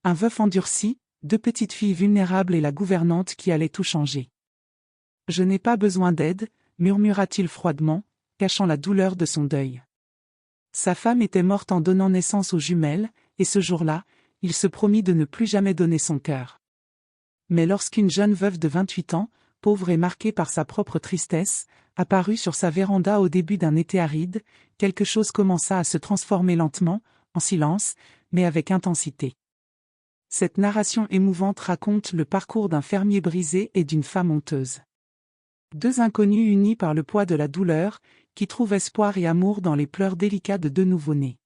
Un veuf endurci, 2 petites filles vulnérables et la gouvernante qui allait tout changer. Je n'ai pas besoin d'aide, murmura-t-il froidement, cachant la douleur de son deuil. Sa femme était morte en donnant naissance aux jumelles, et ce jour-là, il se promit de ne plus jamais donner son cœur. Mais lorsqu'une jeune veuve de 28 ans, pauvre et marquée par sa propre tristesse, apparut sur sa véranda au début d'un été aride, quelque chose commença à se transformer lentement, en silence, mais avec intensité. Cette narration émouvante raconte le parcours d'un fermier brisé et d'une femme honteuse. 2 inconnus unis par le poids de la douleur, qui trouvent espoir et amour dans les pleurs délicats de 2 nouveau-nés.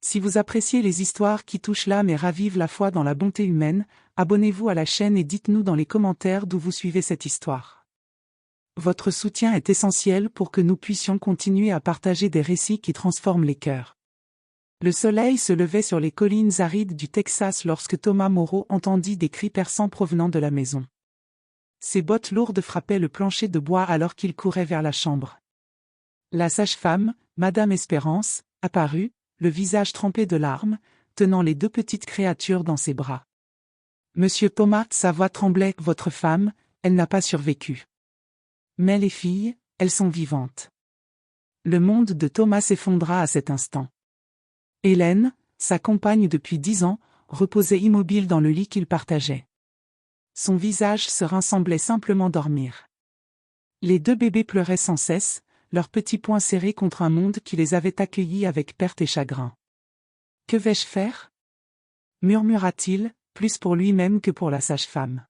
Si vous appréciez les histoires qui touchent l'âme et ravivent la foi dans la bonté humaine, abonnez-vous à la chaîne et dites-nous dans les commentaires d'où vous suivez cette histoire. Votre soutien est essentiel pour que nous puissions continuer à partager des récits qui transforment les cœurs. Le soleil se levait sur les collines arides du Texas lorsque Thomas Moreau entendit des cris perçants provenant de la maison. Ses bottes lourdes frappaient le plancher de bois alors qu'il courait vers la chambre. La sage-femme, Madame Espérance, apparut, le visage trempé de larmes, tenant les 2 petites créatures dans ses bras. « Monsieur Thomas », sa voix tremblait, « votre femme, elle n'a pas survécu. Mais les filles, elles sont vivantes. » Le monde de Thomas s'effondra à cet instant. Hélène, sa compagne depuis 10 ans, reposait immobile dans le lit qu'ils partageaient. Son visage serein semblait simplement dormir. Les 2 bébés pleuraient sans cesse, leurs petits poings serrés contre un monde qui les avait accueillis avec perte et chagrin. « Que vais-je faire ?» murmura-t-il, plus pour lui-même que pour la sage-femme.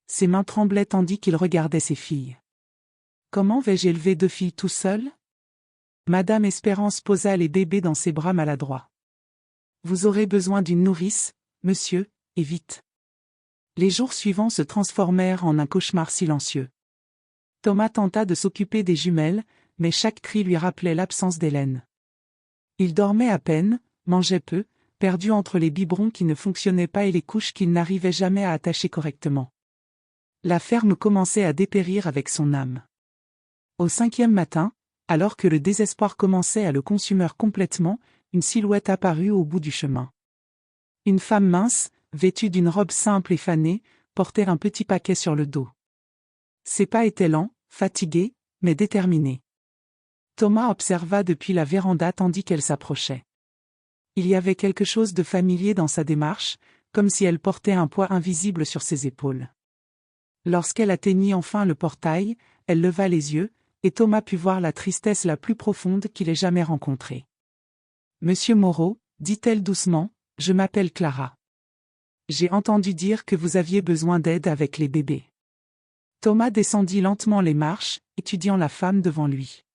Ses mains tremblaient tandis qu'il regardait ses filles. « Comment vais-je élever 2 filles tout seul ?» Madame Espérance posa les bébés dans ses bras maladroits. « Vous aurez besoin d'une nourrice, monsieur, et vite. » Les jours suivants se transformèrent en un cauchemar silencieux. Thomas tenta de s'occuper des jumelles, mais chaque cri lui rappelait l'absence d'Hélène. Il dormait à peine, mangeait peu, perdu entre les biberons qui ne fonctionnaient pas et les couches qu'il n'arrivait jamais à attacher correctement. La ferme commençait à dépérir avec son âme. Au 5e matin, alors que le désespoir commençait à le consumer complètement, une silhouette apparut au bout du chemin. Une femme mince, vêtue d'une robe simple et fanée, portait un petit paquet sur le dos. Ses pas étaient lents, fatigués, mais déterminés. Thomas observa depuis la véranda tandis qu'elle s'approchait. Il y avait quelque chose de familier dans sa démarche, comme si elle portait un poids invisible sur ses épaules. Lorsqu'elle atteignit enfin le portail, elle leva les yeux, et Thomas put voir la tristesse la plus profonde qu'il ait jamais rencontrée. « Monsieur Moreau, dit-elle doucement, je m'appelle Clara. J'ai entendu dire que vous aviez besoin d'aide avec les bébés. » Thomas descendit lentement les marches, étudiant la femme devant lui.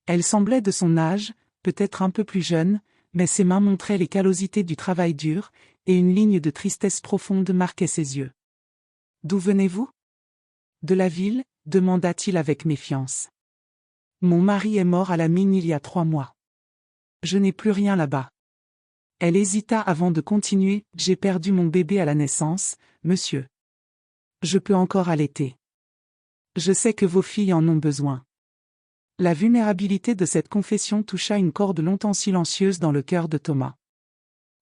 Elle semblait de son âge, peut-être un peu plus jeune, mais ses mains montraient les callosités du travail dur, et une ligne de tristesse profonde marquait ses yeux. « D'où venez-vous ? » « De la ville, » demanda-t-il avec méfiance. « Mon mari est mort à la mine il y a 3 mois. Je n'ai plus rien là-bas. » Elle hésita avant de continuer, « J'ai perdu mon bébé à la naissance, monsieur. Je peux encore allaiter. Je sais que vos filles en ont besoin. » La vulnérabilité de cette confession toucha une corde longtemps silencieuse dans le cœur de Thomas.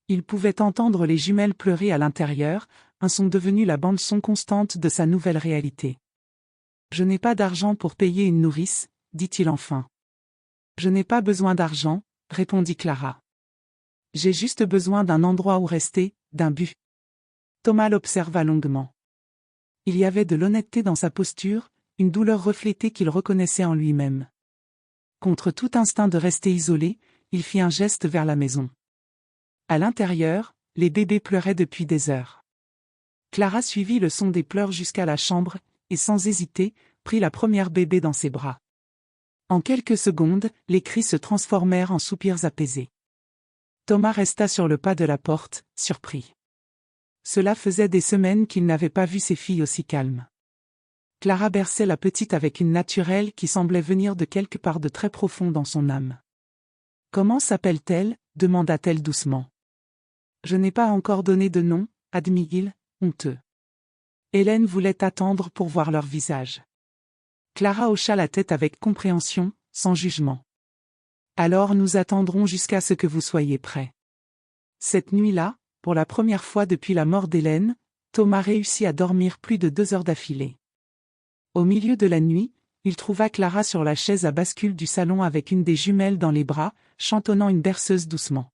Il pouvait entendre les jumelles pleurer à l'intérieur, un son devenu la bande-son constante de sa nouvelle réalité. « Je n'ai pas d'argent pour payer une nourrice, » dit-il enfin. « Je n'ai pas besoin d'argent, » répondit Clara. « J'ai juste besoin d'un endroit où rester, d'un but. » Thomas l'observa longuement. Il y avait de l'honnêteté dans sa posture, une douleur reflétée qu'il reconnaissait en lui-même. Contre tout instinct de rester isolé, il fit un geste vers la maison. À l'intérieur, les bébés pleuraient depuis des heures. Clara suivit le son des pleurs jusqu'à la chambre, et sans hésiter, prit la première bébé dans ses bras. En quelques secondes, les cris se transformèrent en soupirs apaisés. Thomas resta sur le pas de la porte, surpris. Cela faisait des semaines qu'il n'avait pas vu ses filles aussi calmes. Clara berçait la petite avec une naturelle qui semblait venir de quelque part de très profond dans son âme. « Comment s'appelle-t-elle » demanda-t-elle doucement. « Je n'ai pas encore donné de nom, » admit-il, honteux. Hélène voulait attendre pour voir leur visage. Clara hocha la tête avec compréhension, sans jugement. « Alors nous attendrons jusqu'à ce que vous soyez prêts. » Cette nuit-là, pour la première fois depuis la mort d'Hélène, Thomas réussit à dormir plus de 2 heures d'affilée. Au milieu de la nuit, il trouva Clara sur la chaise à bascule du salon avec une des jumelles dans les bras, chantonnant une berceuse doucement.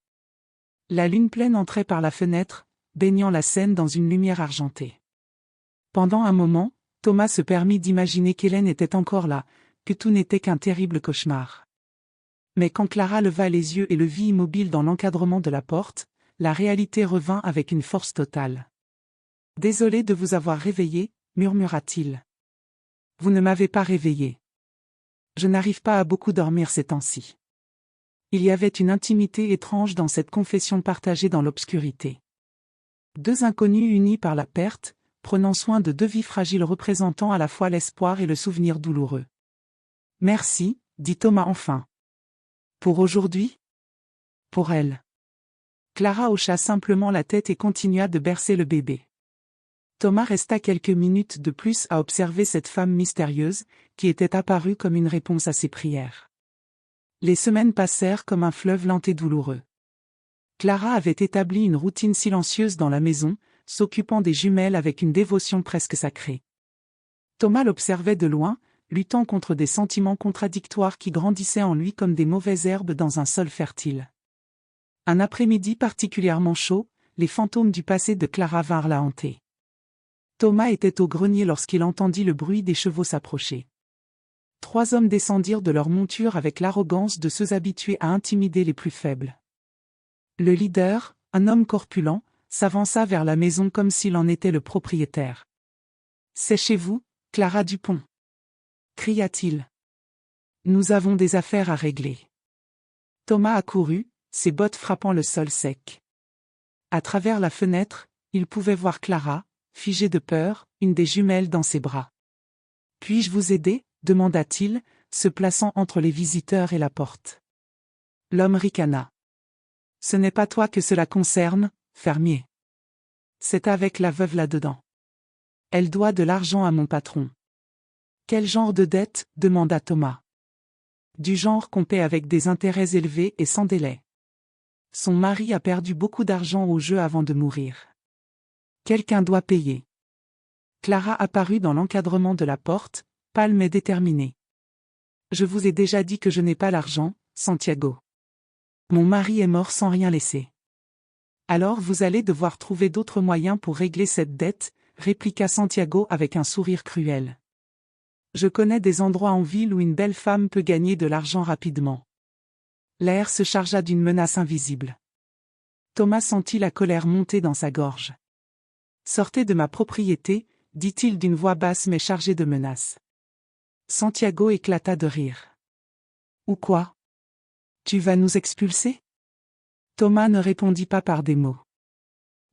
La lune pleine entrait par la fenêtre, baignant la scène dans une lumière argentée. Pendant un moment, Thomas se permit d'imaginer qu'Hélène était encore là, que tout n'était qu'un terrible cauchemar. Mais quand Clara leva les yeux et le vit immobile dans l'encadrement de la porte, la réalité revint avec une force totale. « Désolé de vous avoir réveillé, murmura-t-il. Vous ne m'avez pas réveillé. Je n'arrive pas à beaucoup dormir ces temps-ci. » Il y avait une intimité étrange dans cette confession partagée dans l'obscurité. 2 inconnus unis par la perte, prenant soin de 2 vies fragiles représentant à la fois l'espoir et le souvenir douloureux. « Merci, dit Thomas enfin. Pour aujourd'hui ? Pour elle. » Clara hocha simplement la tête et continua de bercer le bébé. Thomas resta quelques minutes de plus à observer cette femme mystérieuse, qui était apparue comme une réponse à ses prières. Les semaines passèrent comme un fleuve lent et douloureux. Clara avait établi une routine silencieuse dans la maison, s'occupant des jumelles avec une dévotion presque sacrée. Thomas l'observait de loin, luttant contre des sentiments contradictoires qui grandissaient en lui comme des mauvaises herbes dans un sol fertile. Un après-midi particulièrement chaud, les fantômes du passé de Clara vinrent la hanter. Thomas était au grenier lorsqu'il entendit le bruit des chevaux s'approcher. 3 hommes descendirent de leur monture avec l'arrogance de ceux habitués à intimider les plus faibles. Le leader, un homme corpulent, s'avança vers la maison comme s'il en était le propriétaire. « C'est chez vous, Clara Dupont » cria-t-il. « Nous avons des affaires à régler. » Thomas accourut, ses bottes frappant le sol sec. À travers la fenêtre, il pouvait voir Clara, figée de peur, une des jumelles dans ses bras. « Puis-je vous aider ?» demanda-t-il, se plaçant entre les visiteurs et la porte. L'homme ricana. « Ce n'est pas toi que cela concerne, fermier. C'est avec la veuve là-dedans. Elle doit de l'argent à mon patron. »« Quel genre de dette ?» demanda Thomas. « Du genre qu'on paie avec des intérêts élevés et sans délai. Son mari a perdu beaucoup d'argent au jeu avant de mourir. Quelqu'un doit payer. » Clara apparut dans l'encadrement de la porte, pâle mais déterminée. « Je vous ai déjà dit que je n'ai pas l'argent, Santiago. Mon mari est mort sans rien laisser. »« Alors vous allez devoir trouver d'autres moyens pour régler cette dette, » répliqua Santiago avec un sourire cruel. « Je connais des endroits en ville où une belle femme peut gagner de l'argent rapidement. » L'air se chargea d'une menace invisible. Thomas sentit la colère monter dans sa gorge. « Sortez de ma propriété, » dit-il d'une voix basse mais chargée de menaces. Santiago éclata de rire. « Ou quoi ? Tu vas nous expulser ?» Thomas ne répondit pas par des mots.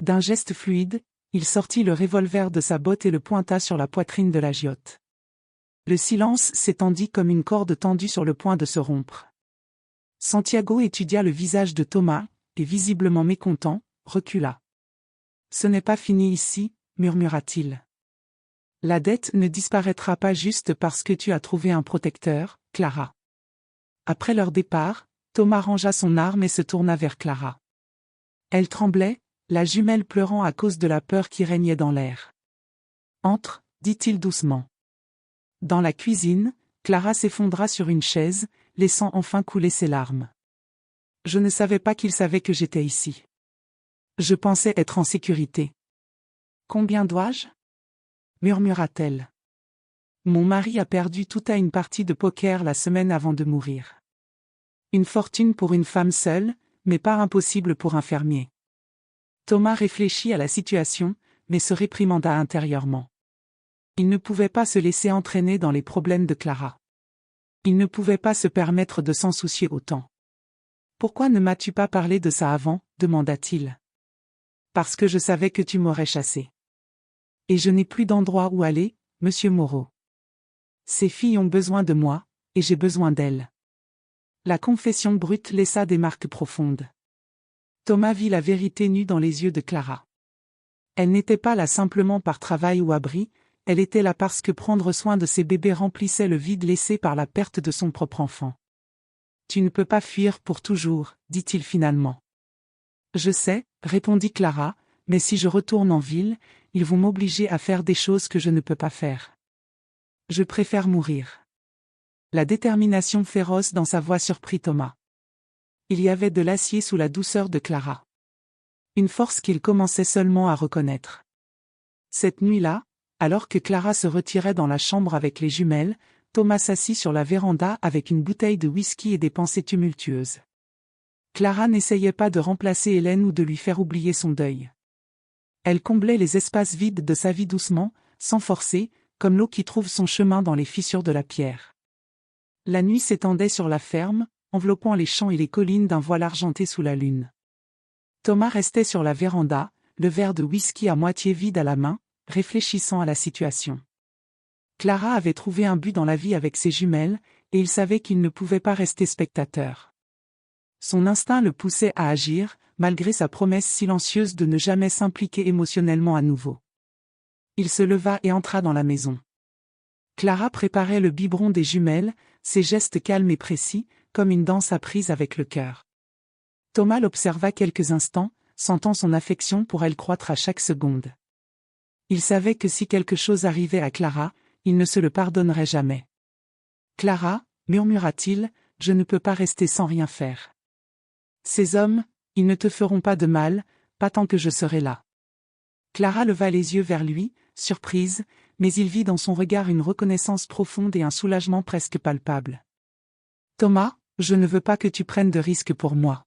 D'un geste fluide, il sortit le revolver de sa botte et le pointa sur la poitrine de l'agiote. Le silence s'étendit comme une corde tendue sur le point de se rompre. Santiago étudia le visage de Thomas, et visiblement mécontent, recula. « Ce n'est pas fini ici, » murmura-t-il. « La dette ne disparaîtra pas juste parce que tu as trouvé un protecteur, Clara. » Après leur départ, Thomas rangea son arme et se tourna vers Clara. Elle tremblait, la jumelle pleurant à cause de la peur qui régnait dans l'air. « Entre, » dit-il doucement. Dans la cuisine, Clara s'effondra sur une chaise, laissant enfin couler ses larmes. « Je ne savais pas qu'il savait que j'étais ici. Je pensais être en sécurité. »« Combien dois-je ? » murmura-t-elle. « Mon mari a perdu toute une partie de poker la semaine avant de mourir. Une fortune pour une femme seule, mais pas impossible pour un fermier. » Thomas réfléchit à la situation, mais se réprimanda intérieurement. Il ne pouvait pas se laisser entraîner dans les problèmes de Clara. Il ne pouvait pas se permettre de s'en soucier autant. « Pourquoi ne m'as-tu pas parlé de ça avant ?» demanda-t-il. « Parce que je savais que tu m'aurais chassé. Et je n'ai plus d'endroit où aller, monsieur Moreau. Ces filles ont besoin de moi, et j'ai besoin d'elles. » La confession brute laissa des marques profondes. Thomas vit la vérité nue dans les yeux de Clara. Elle n'était pas là simplement par travail ou abri, elle était là parce que prendre soin de ses bébés remplissait le vide laissé par la perte de son propre enfant. « Tu ne peux pas fuir pour toujours, dit-il finalement. Je sais, répondit Clara, mais si je retourne en ville, ils vont m'obliger à faire des choses que je ne peux pas faire. Je préfère mourir. La détermination féroce dans sa voix surprit Thomas. Il y avait de l'acier sous la douceur de Clara. Une force qu'il commençait seulement à reconnaître. Cette nuit-là, alors que Clara se retirait dans la chambre avec les jumelles, Thomas s'assit sur la véranda avec une bouteille de whisky et des pensées tumultueuses. Clara n'essayait pas de remplacer Hélène ou de lui faire oublier son deuil. Elle comblait les espaces vides de sa vie doucement, sans forcer, comme l'eau qui trouve son chemin dans les fissures de la pierre. La nuit s'étendait sur la ferme, enveloppant les champs et les collines d'un voile argenté sous la lune. Thomas restait sur la véranda, le verre de whisky à moitié vide à la main, réfléchissant à la situation. Clara avait trouvé un but dans la vie avec ses jumelles, et il savait qu'il ne pouvait pas rester spectateur. Son instinct le poussait à agir, malgré sa promesse silencieuse de ne jamais s'impliquer émotionnellement à nouveau. Il se leva et entra dans la maison. Clara préparait le biberon des jumelles, ses gestes calmes et précis, comme une danse apprise avec le cœur. Thomas l'observa quelques instants, sentant son affection pour elle croître à chaque seconde. Il savait que si quelque chose arrivait à Clara, il ne se le pardonnerait jamais. « Clara, murmura-t-il, je ne peux pas rester sans rien faire. Ces hommes, ils ne te feront pas de mal, pas tant que je serai là. » Clara leva les yeux vers lui, surprise, mais il vit dans son regard une reconnaissance profonde et un soulagement presque palpable. « Thomas, je ne veux pas que tu prennes de risques pour moi. »«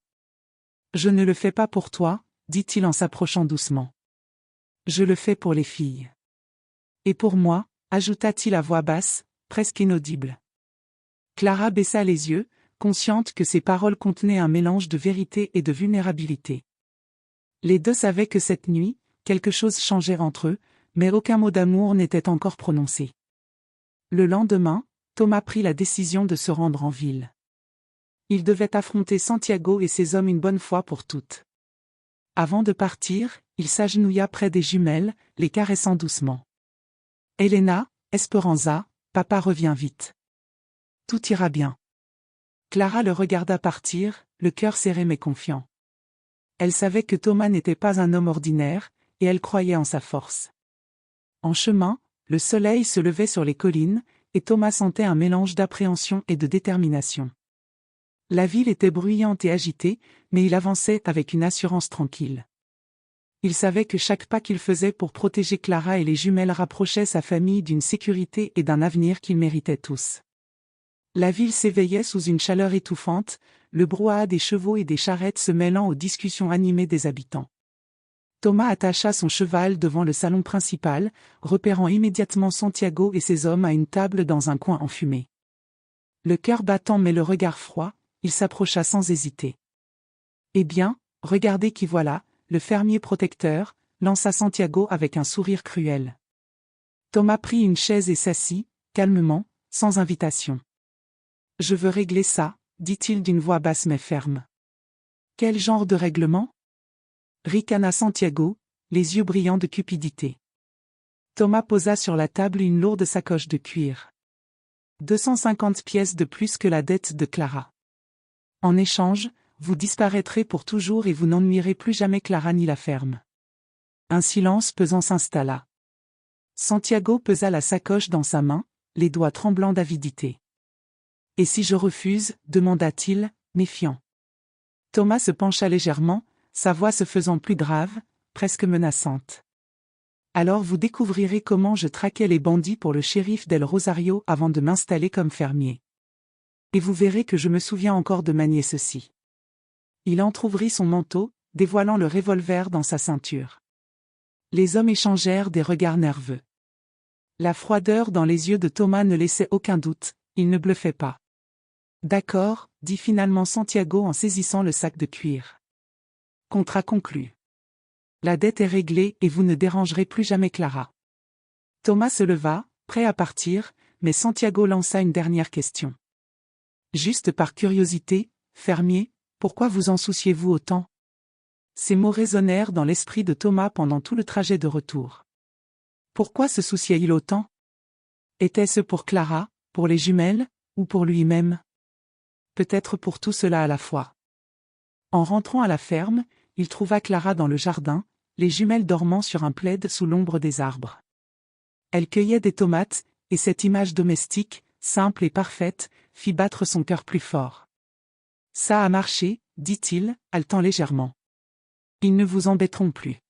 Je ne le fais pas pour toi, » dit-il en s'approchant doucement. « Je le fais pour les filles. »« Et pour moi » ajouta-t-il à voix basse, presque inaudible. Clara baissa les yeux, consciente que ses paroles contenaient un mélange de vérité et de vulnérabilité. Les deux savaient que cette nuit, quelque chose changeait entre eux, mais aucun mot d'amour n'était encore prononcé. Le lendemain, Thomas prit la décision de se rendre en ville. Il devait affronter Santiago et ses hommes une bonne fois pour toutes. Avant de partir, il s'agenouilla près des jumelles, les caressant doucement. « Elena, Esperanza, papa revient vite. Tout ira bien. » Clara le regarda partir, le cœur serré mais confiant. Elle savait que Thomas n'était pas un homme ordinaire, et elle croyait en sa force. En chemin, le soleil se levait sur les collines, et Thomas sentait un mélange d'appréhension et de détermination. La ville était bruyante et agitée, mais il avançait avec une assurance tranquille. Il savait que chaque pas qu'il faisait pour protéger Clara et les jumelles rapprochait sa famille d'une sécurité et d'un avenir qu'ils méritaient tous. La ville s'éveillait sous une chaleur étouffante, le brouhaha des chevaux et des charrettes se mêlant aux discussions animées des habitants. Thomas attacha son cheval devant le salon principal, repérant immédiatement Santiago et ses hommes à une table dans un coin enfumé. Le cœur battant mais le regard froid, il s'approcha sans hésiter. « Eh bien, regardez qui voilà, le fermier protecteur, » lança Santiago avec un sourire cruel. Thomas prit une chaise et s'assit, calmement, sans invitation. « Je veux régler ça, » dit-il d'une voix basse mais ferme. « Quel genre de règlement ? » ricana Santiago, les yeux brillants de cupidité. Thomas posa sur la table une lourde sacoche de cuir. 250 pièces de plus que la dette de Clara. En échange, vous disparaîtrez pour toujours et vous n'ennuierez plus jamais Clara ni la ferme. Un silence pesant s'installa. Santiago pesa la sacoche dans sa main, les doigts tremblants d'avidité. « Et si je refuse ?» demanda-t-il, méfiant. Thomas se pencha légèrement, sa voix se faisant plus grave, presque menaçante. « Alors vous découvrirez comment je traquais les bandits pour le shérif d'El Rosario avant de m'installer comme fermier. Et vous verrez que je me souviens encore de manier ceci. » Il entr'ouvrit son manteau, dévoilant le revolver dans sa ceinture. Les hommes échangèrent des regards nerveux. La froideur dans les yeux de Thomas ne laissait aucun doute, il ne bluffait pas. « D'accord, » dit finalement Santiago en saisissant le sac de cuir. « Contrat conclu. La dette est réglée et vous ne dérangerez plus jamais Clara. » Thomas se leva, prêt à partir, mais Santiago lança une dernière question. « Juste par curiosité, fermier, pourquoi vous en souciez-vous autant ?» Ces mots résonnèrent dans l'esprit de Thomas pendant tout le trajet de retour. Pourquoi se souciait-il autant? Était-ce pour Clara, pour les jumelles, ou pour lui-même? Peut-être pour tout cela à la fois. En rentrant à la ferme, il trouva Clara dans le jardin, les jumelles dormant sur un plaid sous l'ombre des arbres. Elle cueillait des tomates, et cette image domestique, simple et parfaite, fit battre son cœur plus fort. « Ça a marché, dit-il, haletant légèrement. Ils ne vous embêteront plus. »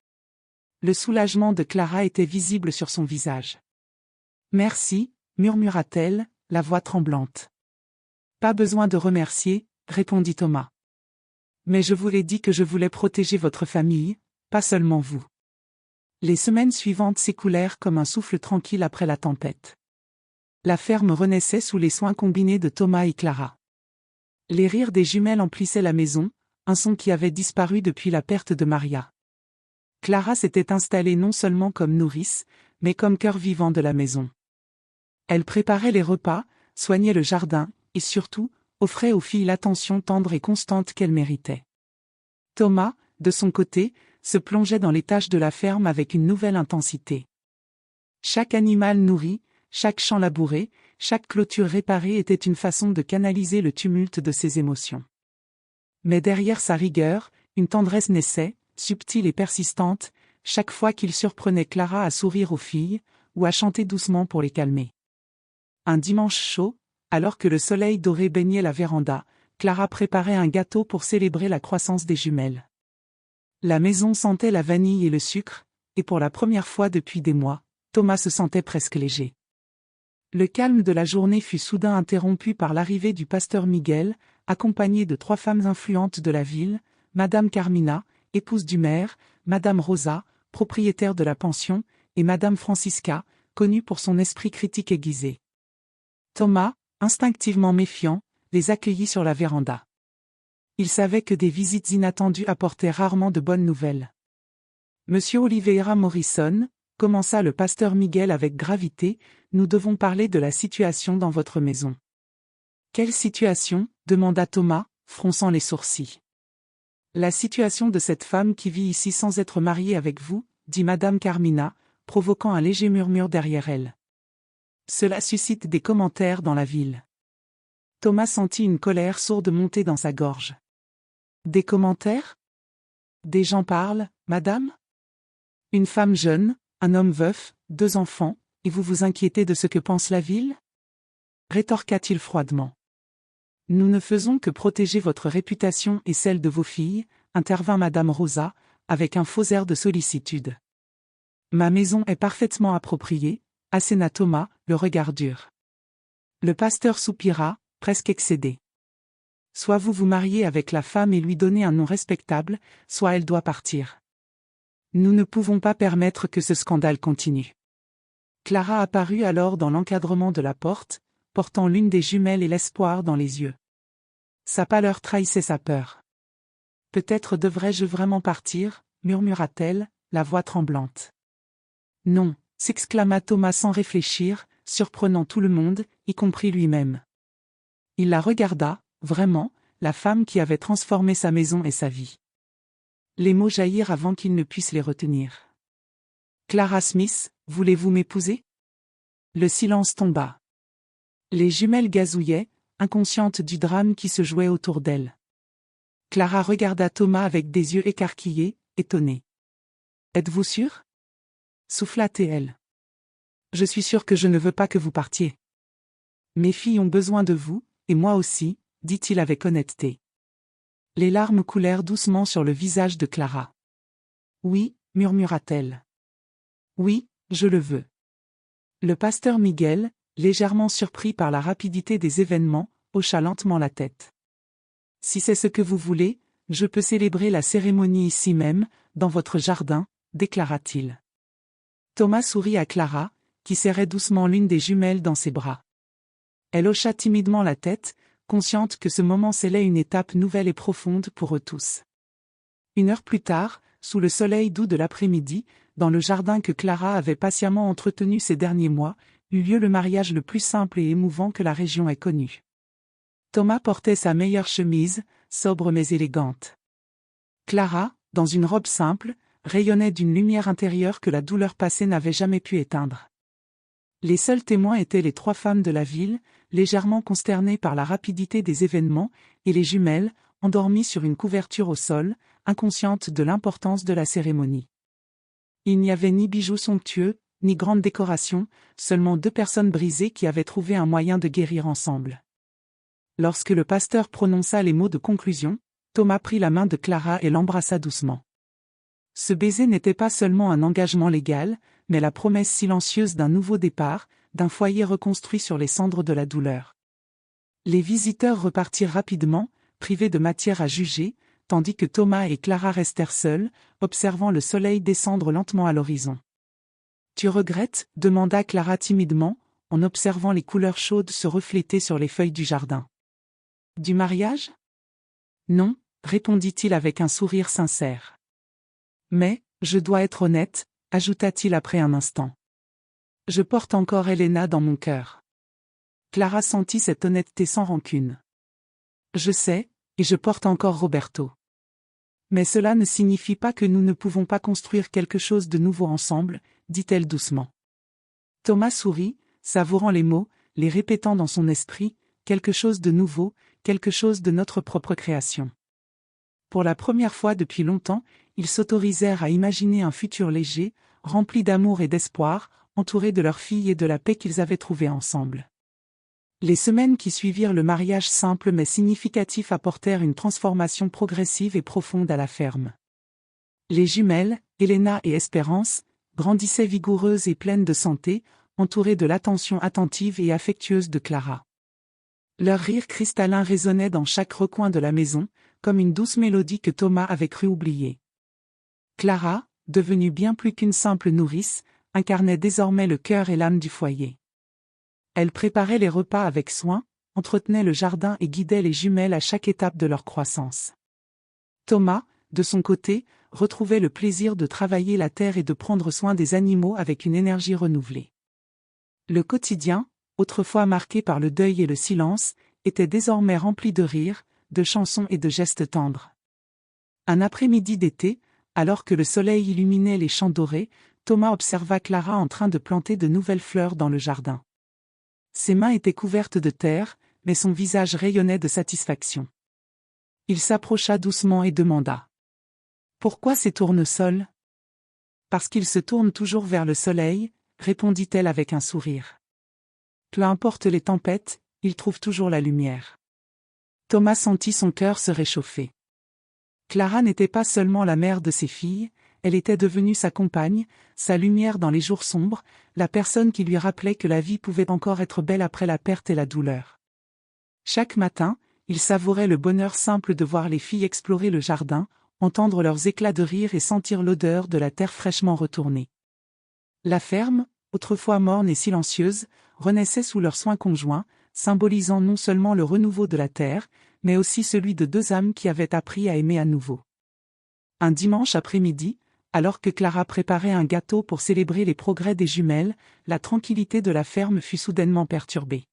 Le soulagement de Clara était visible sur son visage. « Merci, murmura-t-elle, la voix tremblante. « Pas besoin de remercier, répondit Thomas. Mais je vous l'ai dit que je voulais protéger votre famille, pas seulement vous. » Les semaines suivantes s'écoulèrent comme un souffle tranquille après la tempête. La ferme renaissait sous les soins combinés de Thomas et Clara. Les rires des jumelles emplissaient la maison, un son qui avait disparu depuis la perte de Maria. Clara s'était installée non seulement comme nourrice, mais comme cœur vivant de la maison. Elle préparait les repas, soignait le jardin, et surtout, offrait aux filles l'attention tendre et constante qu'elles méritaient. Thomas, de son côté, se plongeait dans les tâches de la ferme avec une nouvelle intensité. Chaque animal nourri, chaque champ labouré, chaque clôture réparée était une façon de canaliser le tumulte de ses émotions. Mais derrière sa rigueur, une tendresse naissait, subtile et persistante, chaque fois qu'il surprenait Clara à sourire aux filles, ou à chanter doucement pour les calmer. Un dimanche chaud, alors que le soleil doré baignait la véranda, Clara préparait un gâteau pour célébrer la croissance des jumelles. La maison sentait la vanille et le sucre, et pour la première fois depuis des mois, Thomas se sentait presque léger. Le calme de la journée fut soudain interrompu par l'arrivée du pasteur Miguel, accompagné de 3 femmes influentes de la ville, Madame Carmina, épouse du maire, Madame Rosa, propriétaire de la pension, et Madame Francisca, connue pour son esprit critique aiguisé. Thomas, instinctivement méfiant, les accueillit sur la véranda. Il savait que des visites inattendues apportaient rarement de bonnes nouvelles. Monsieur Oliveira Morrison, commença le pasteur Miguel avec gravité, nous devons parler de la situation dans votre maison. Quelle situation ? Demanda Thomas, fronçant les sourcils. La situation de cette femme qui vit ici sans être mariée avec vous, dit Madame Carmina, provoquant un léger murmure derrière elle. Cela suscite des commentaires dans la ville. Thomas sentit une colère sourde monter dans sa gorge. Des commentaires ? Des gens parlent, madame ? Une femme jeune, un homme veuf, 2 enfants, et vous vous inquiétez de ce que pense la ville ? Rétorqua-t-il froidement. Nous ne faisons que protéger votre réputation et celle de vos filles, intervint Madame Rosa, avec un faux air de sollicitude. Ma maison est parfaitement appropriée, asséna Thomas, le regard dur. Le pasteur soupira, presque excédé. Soit vous vous mariez avec la femme et lui donnez un nom respectable, soit elle doit partir. Nous ne pouvons pas permettre que ce scandale continue. Clara apparut alors dans l'encadrement de la porte, portant l'une des jumelles et l'espoir dans les yeux. Sa pâleur trahissait sa peur. « Peut-être devrais-je vraiment partir » murmura-t-elle, la voix tremblante. « Non » s'exclama Thomas sans réfléchir, surprenant tout le monde, y compris lui-même. Il la regarda, vraiment, la femme qui avait transformé sa maison et sa vie. Les mots jaillirent avant qu'il ne puisse les retenir. « Clara Smith, voulez-vous m'épouser » Le silence tomba. Les jumelles gazouillaient, inconscientes du drame qui se jouait autour d'elles. Clara regarda Thomas avec des yeux écarquillés, étonnée. « Êtes-vous sûr » souffla-t-elle. « Je suis sûre que je ne veux pas que vous partiez. Mes filles ont besoin de vous, et moi aussi, dit-il avec honnêteté. Les larmes coulèrent doucement sur le visage de Clara. « Oui, murmura-t-elle. Oui, je le veux. » Le pasteur Miguel, légèrement surpris par la rapidité des événements, hocha lentement la tête. « Si c'est ce que vous voulez, je peux célébrer la cérémonie ici même, dans votre jardin, » déclara-t-il. Thomas sourit à Clara, qui serrait doucement l'une des jumelles dans ses bras. Elle hocha timidement la tête, consciente que ce moment scellait une étape nouvelle et profonde pour eux tous. 1 heure plus tard, sous le soleil doux de l'après-midi, dans le jardin que Clara avait patiemment entretenu ces derniers mois, eut lieu le mariage le plus simple et émouvant que la région ait connu. Thomas portait sa meilleure chemise, sobre mais élégante. Clara, dans une robe simple, rayonnait d'une lumière intérieure que la douleur passée n'avait jamais pu éteindre. Les seuls témoins étaient les 3 femmes de la ville, légèrement consternées par la rapidité des événements, et les jumelles, endormie sur une couverture au sol, inconsciente de l'importance de la cérémonie. Il n'y avait ni bijoux somptueux, ni grande décoration, seulement 2 personnes brisées qui avaient trouvé un moyen de guérir ensemble. Lorsque le pasteur prononça les mots de conclusion, Thomas prit la main de Clara et l'embrassa doucement. Ce baiser n'était pas seulement un engagement légal, mais la promesse silencieuse d'un nouveau départ, d'un foyer reconstruit sur les cendres de la douleur. Les visiteurs repartirent rapidement, privés de matière à juger, tandis que Thomas et Clara restèrent seuls, observant le soleil descendre lentement à l'horizon. « Tu regrettes » demanda Clara timidement, en observant les couleurs chaudes se refléter sur les feuilles du jardin. « Du mariage ? » ?»« Non » répondit-il avec un sourire sincère. « Mais, je dois être honnête » ajouta-t-il après un instant. « Je porte encore Elena dans mon cœur. » Clara sentit cette honnêteté sans rancune. « Je sais, et je porte encore Roberto. Mais cela ne signifie pas que nous ne pouvons pas construire quelque chose de nouveau ensemble, » dit-elle doucement. Thomas sourit, savourant les mots, les répétant dans son esprit, quelque chose de nouveau, quelque chose de notre propre création. Pour la première fois depuis longtemps, ils s'autorisèrent à imaginer un futur léger, rempli d'amour et d'espoir, entouré de leur fille et de la paix qu'ils avaient trouvée ensemble. Les semaines qui suivirent le mariage simple mais significatif apportèrent une transformation progressive et profonde à la ferme. Les jumelles, Elena et Espérance, grandissaient vigoureuses et pleines de santé, entourées de l'attention attentive et affectueuse de Clara. Leur rire cristallin résonnait dans chaque recoin de la maison, comme une douce mélodie que Thomas avait cru oublier. Clara, devenue bien plus qu'une simple nourrice, incarnait désormais le cœur et l'âme du foyer. Elle préparait les repas avec soin, entretenait le jardin et guidait les jumelles à chaque étape de leur croissance. Thomas, de son côté, retrouvait le plaisir de travailler la terre et de prendre soin des animaux avec une énergie renouvelée. Le quotidien, autrefois marqué par le deuil et le silence, était désormais rempli de rires, de chansons et de gestes tendres. Un après-midi d'été, alors que le soleil illuminait les champs dorés, Thomas observa Clara en train de planter de nouvelles fleurs dans le jardin. Ses mains étaient couvertes de terre, mais son visage rayonnait de satisfaction. Il s'approcha doucement et demanda : « Pourquoi ces tournesols ? » ?»« Parce qu'ils se tournent toujours vers le soleil, » répondit-elle avec un sourire. « Peu importe les tempêtes, ils trouvent toujours la lumière. » Thomas sentit son cœur se réchauffer. Clara n'était pas seulement la mère de ses filles, elle était devenue sa compagne, sa lumière dans les jours sombres, la personne qui lui rappelait que la vie pouvait encore être belle après la perte et la douleur. Chaque matin, il savourait le bonheur simple de voir les filles explorer le jardin, entendre leurs éclats de rire et sentir l'odeur de la terre fraîchement retournée. La ferme, autrefois morne et silencieuse, renaissait sous leurs soins conjoints, symbolisant non seulement le renouveau de la terre, mais aussi celui de 2 âmes qui avaient appris à aimer à nouveau. Un dimanche après-midi, alors que Clara préparait un gâteau pour célébrer les progrès des jumelles, la tranquillité de la ferme fut soudainement perturbée.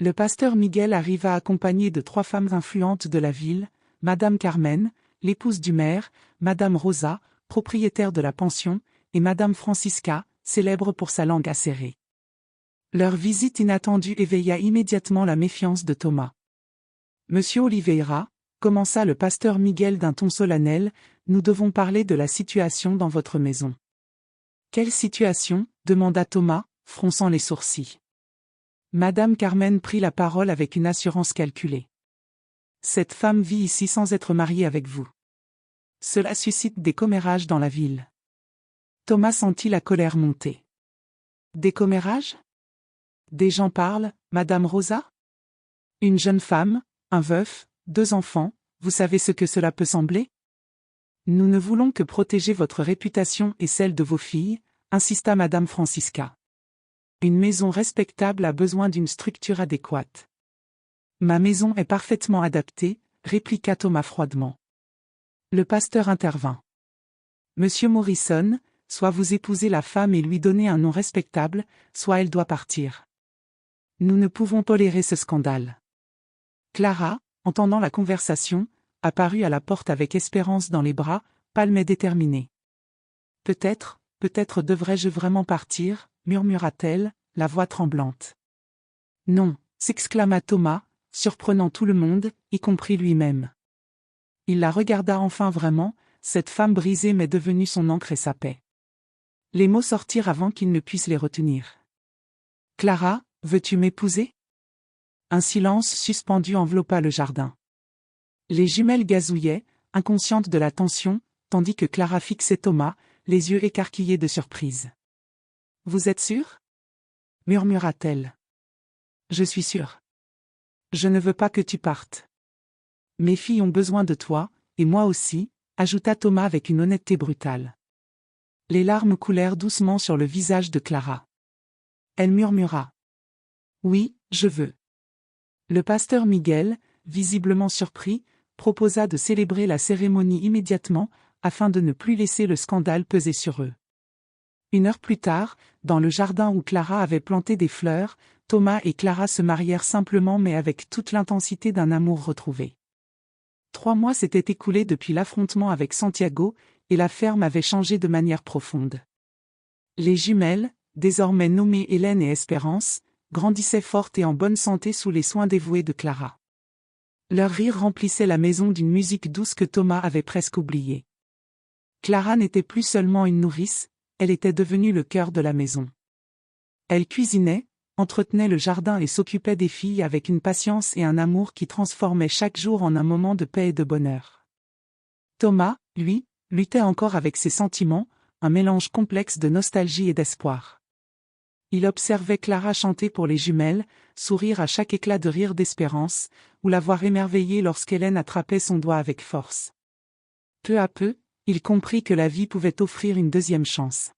Le pasteur Miguel arriva accompagné de 3 femmes influentes de la ville, Madame Carmen, l'épouse du maire, Madame Rosa, propriétaire de la pension, et Madame Francisca, célèbre pour sa langue acérée. Leur visite inattendue éveilla immédiatement la méfiance de Thomas. « Monsieur Oliveira » commença le pasteur Miguel d'un ton solennel, « nous devons parler de la situation dans votre maison. »« Quelle situation ?» demanda Thomas, fronçant les sourcils. Madame Carmen prit la parole avec une assurance calculée. « Cette femme vit ici sans être mariée avec vous. Cela suscite des commérages dans la ville. » Thomas sentit la colère monter. « Des commérages ? Des gens parlent, Madame Rosa ? Une jeune femme, un veuf, 2 enfants, vous savez ce que cela peut sembler ? Nous ne voulons que protéger votre réputation et celle de vos filles, insista Madame Francisca. Une maison respectable a besoin d'une structure adéquate. Ma maison est parfaitement adaptée, répliqua Thomas froidement. Le pasteur intervint. Monsieur Morrison, soit vous épousez la femme et lui donnez un nom respectable, soit elle doit partir. Nous ne pouvons tolérer ce scandale. Clara, entendant la conversation, apparut à la porte avec Espérance dans les bras, pâle mais déterminée. « Peut-être devrais-je vraiment partir » murmura-t-elle, la voix tremblante. « Non » s'exclama Thomas, surprenant tout le monde, y compris lui-même. Il la regarda enfin vraiment, cette femme brisée mais devenue son encre et sa paix. Les mots sortirent avant qu'il ne puisse les retenir. « Clara, veux-tu m'épouser ?» Un silence suspendu enveloppa le jardin. Les jumelles gazouillaient, inconscientes de la tension, tandis que Clara fixait Thomas, les yeux écarquillés de surprise. « Vous êtes sûr ?» murmura-t-elle. « Je suis sûre. Je ne veux pas que tu partes. Mes filles ont besoin de toi, et moi aussi, » ajouta Thomas avec une honnêteté brutale. Les larmes coulèrent doucement sur le visage de Clara. Elle murmura. « Oui, je veux. » Le pasteur Miguel, visiblement surpris, proposa de célébrer la cérémonie immédiatement, afin de ne plus laisser le scandale peser sur eux. 1 heure plus tard, dans le jardin où Clara avait planté des fleurs, Thomas et Clara se marièrent simplement mais avec toute l'intensité d'un amour retrouvé. 3 mois s'étaient écoulés depuis l'affrontement avec Santiago, et la ferme avait changé de manière profonde. Les jumelles, désormais nommées Hélène et Espérance, grandissaient fortes et en bonne santé sous les soins dévoués de Clara. Leur rire remplissait la maison d'une musique douce que Thomas avait presque oubliée. Clara n'était plus seulement une nourrice, elle était devenue le cœur de la maison. Elle cuisinait, entretenait le jardin et s'occupait des filles avec une patience et un amour qui transformaient chaque jour en un moment de paix et de bonheur. Thomas, lui, luttait encore avec ses sentiments, un mélange complexe de nostalgie et d'espoir. Il observait Clara chanter pour les jumelles, sourire à chaque éclat de rire d'Espérance, ou la voir émerveillée lorsqu'Hélène attrapait son doigt avec force. Peu à peu, il comprit que la vie pouvait offrir une deuxième chance.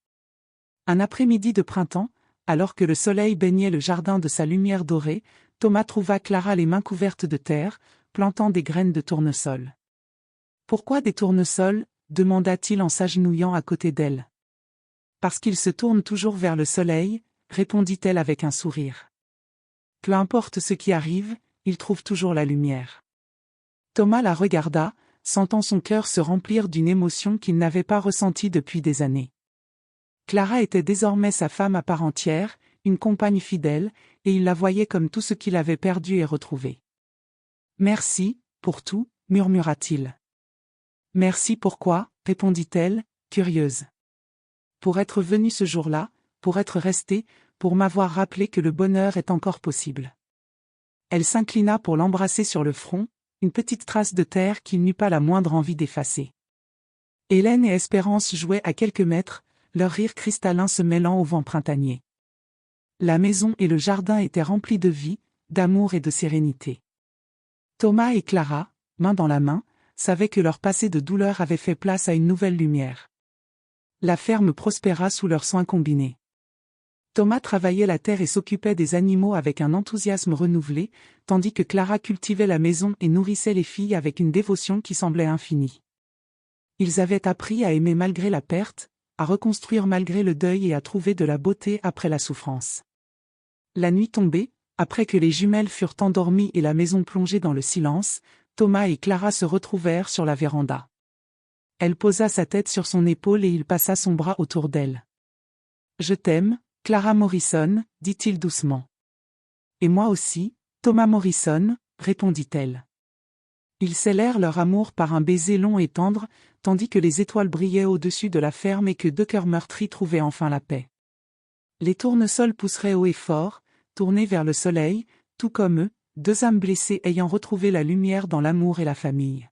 Un après-midi de printemps, alors que le soleil baignait le jardin de sa lumière dorée, Thomas trouva Clara les mains couvertes de terre, plantant des graines de tournesol. « Pourquoi des tournesols ?» demanda-t-il en s'agenouillant à côté d'elle. « Parce qu'ils se tournent toujours vers le soleil, » répondit-elle avec un sourire. « Peu importe ce qui arrive, ils trouvent toujours la lumière. » Thomas la regarda, sentant son cœur se remplir d'une émotion qu'il n'avait pas ressentie depuis des années. Clara était désormais sa femme à part entière, une compagne fidèle, et il la voyait comme tout ce qu'il avait perdu et retrouvé. « Merci, pour tout, » murmura-t-il. « Merci pourquoi ?» répondit-elle, curieuse. « Pour être venue ce jour-là, pour être restée, pour m'avoir rappelé que le bonheur est encore possible. » Elle s'inclina pour l'embrasser sur le front, une petite trace de terre qu'il n'eut pas la moindre envie d'effacer. Hélène et Espérance jouaient à quelques mètres, leur rire cristallin se mêlant au vent printanier. La maison et le jardin étaient remplis de vie, d'amour et de sérénité. Thomas et Clara, main dans la main, savaient que leur passé de douleur avait fait place à une nouvelle lumière. La ferme prospéra sous leurs soins combinés. Thomas travaillait la terre et s'occupait des animaux avec un enthousiasme renouvelé, tandis que Clara cultivait la maison et nourrissait les filles avec une dévotion qui semblait infinie. Ils avaient appris à aimer malgré la perte, à reconstruire malgré le deuil et à trouver de la beauté après la souffrance. La nuit tombée, après que les jumelles furent endormies et la maison plongée dans le silence, Thomas et Clara se retrouvèrent sur la véranda. Elle posa sa tête sur son épaule et il passa son bras autour d'elle. « Je t'aime, Clara Morrison, » dit-il doucement. « Et moi aussi, Thomas Morrison, » répondit-elle. Ils scellèrent leur amour par un baiser long et tendre, tandis que les étoiles brillaient au-dessus de la ferme et que 2 cœurs meurtris trouvaient enfin la paix. Les tournesols pousseraient haut et fort, tournés vers le soleil, tout comme eux, 2 âmes blessées ayant retrouvé la lumière dans l'amour et la famille.